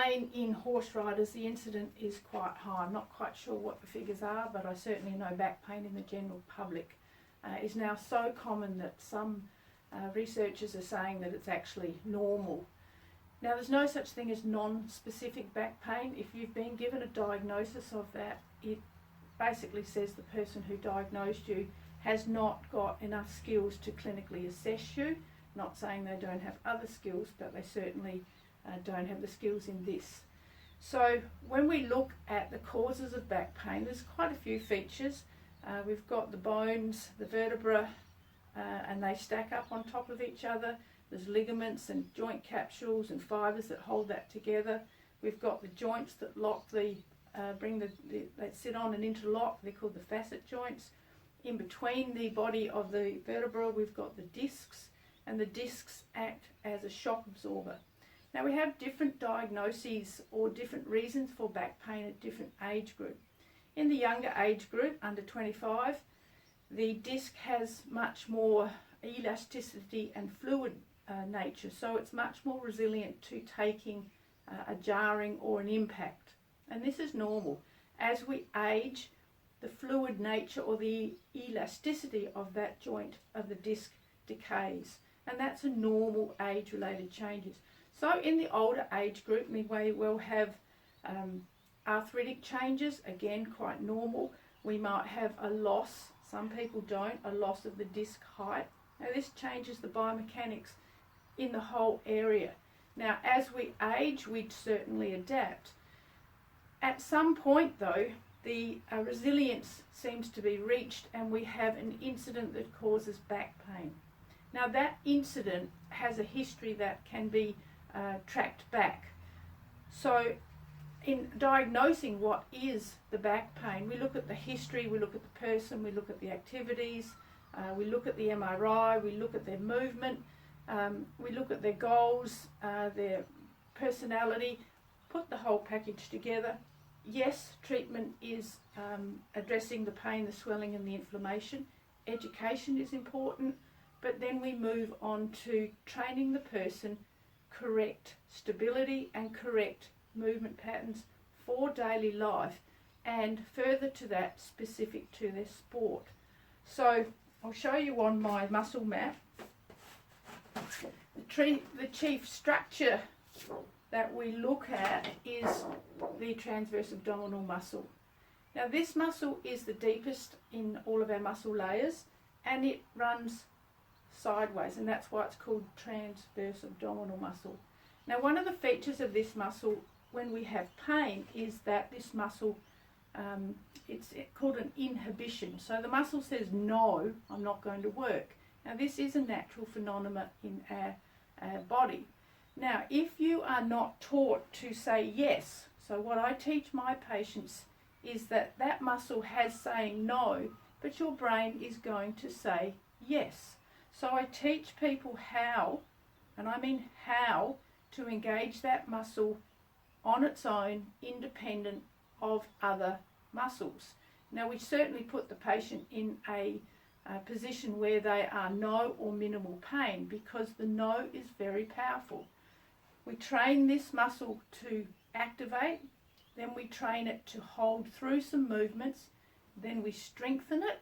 pain in horse riders, the incidence is quite high. I'm not quite sure what the figures are, but I certainly know back pain in the general public is now so common that some researchers are saying that it's actually normal. Now, there's no such thing as non-specific back pain. If you've been given a diagnosis of that, it basically says the person who diagnosed you has not got enough skills to clinically assess you. Not saying they don't have other skills, but they certainly don't have the skills in this. So when we look at the causes of back pain, there's quite a few features. We've got the bones, the vertebra, and they stack up on top of each other. There's ligaments and joint capsules and fibres that hold that together. We've got the joints that lock they sit on and interlock. They're called the facet joints. In between the body of the vertebra, we've got the discs, and the discs act as a shock absorber. Now, we have different diagnoses or different reasons for back pain at different age group. In the younger age group, under 25, the disc has much more elasticity and fluid nature, so it's much more resilient to taking a jarring or an impact. And this is normal. As we age, the fluid nature or the elasticity of that joint of the disc decays, and that's a normal age-related changes. So in the older age group, we may well have arthritic changes, again quite normal. We might have a loss, some people don't, a loss of the disc height. Now this changes the biomechanics in the whole area. Now as we age, we certainly adapt. At some point though, the resilience seems to be reached and we have an incident that causes back pain. Now that incident has a history that can be tracked back. So in diagnosing what is the back pain, we look at the history, we look at the person, we look at the activities, we look at the MRI, we look at their movement, we look at their goals, their personality, put the whole package together. Yes, treatment is addressing the pain, the swelling and the inflammation. Education is important, but then we move on to training the person correct stability and correct movement patterns for daily life, and further to that, specific to their sport. So I'll show you on my muscle map the chief structure that we look at is the transverse abdominal muscle. Now this muscle is the deepest in all of our muscle layers, and it runs sideways, and that's why it's called transverse abdominal muscle. Now one of the features of this muscle when we have pain is that this muscle, it's called an inhibition. So the muscle says, no, I'm not going to work. Now this is a natural phenomenon in our body. Now if you are not taught to say yes, so what I teach my patients is that that muscle has saying no, but your brain is going to say yes. So I teach people how, and I mean how, to engage that muscle on its own, independent of other muscles. Now we certainly put the patient in a position where they are no or minimal pain, because the no is very powerful. We train this muscle to activate, then we train it to hold through some movements, then we strengthen it,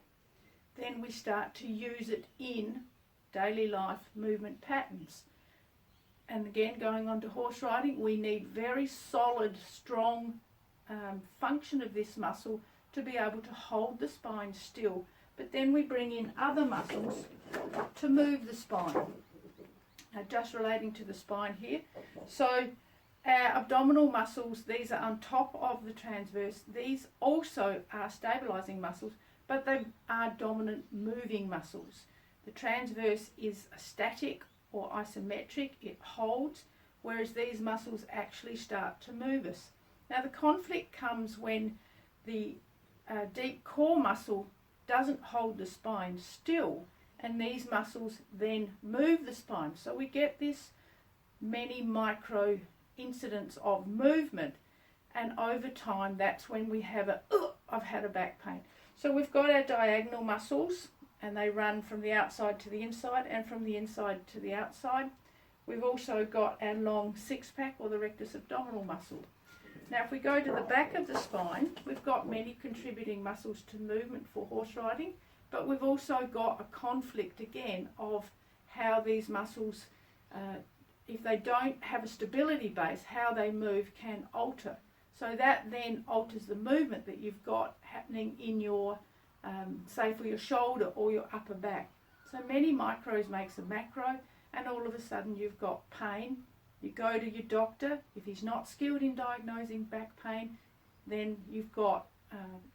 then we start to use it in daily life movement patterns. And again, going on to horse riding, we need very solid, strong function of this muscle to be able to hold the spine still. But then we bring in other muscles to move the spine. Now, just relating to the spine here. So our abdominal muscles, these are on top of the transverse. These also are stabilizing muscles, but they are dominant moving muscles. The transverse is static or isometric, it holds, whereas these muscles actually start to move us. Now the conflict comes when the deep core muscle doesn't hold the spine still, and these muscles then move the spine. So we get this many micro incidents of movement, and over time that's when we have I've had a back pain. So we've got our diagonal muscles, and they run from the outside to the inside and from the inside to the outside. We've also got our long six-pack or the rectus abdominal muscle. Now if we go to the back of the spine, we've got many contributing muscles to movement for horse riding, but we've also got a conflict again of how these muscles, if they don't have a stability base, how they move can alter. So that then alters the movement that you've got happening in your, say for your shoulder or your upper back. So many micros makes a macro, and all of a sudden you've got pain. You go to your doctor. If he's not skilled in diagnosing back pain, then you've got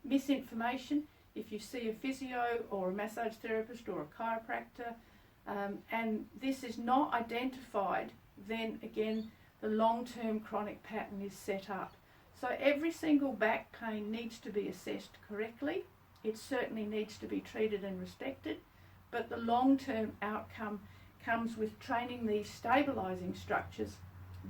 misinformation. If you see a physio or a massage therapist or a chiropractor, and this is not identified, then again the long-term chronic pattern is set up. So every single back pain needs to be assessed correctly. It certainly needs to be treated and respected, but the long-term outcome comes with training these stabilising structures,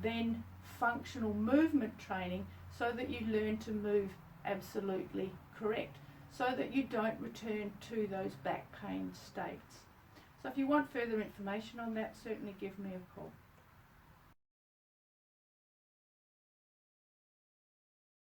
then functional movement training, so that you learn to move absolutely correct, so that you don't return to those back pain states. So if you want further information on that, certainly give me a call.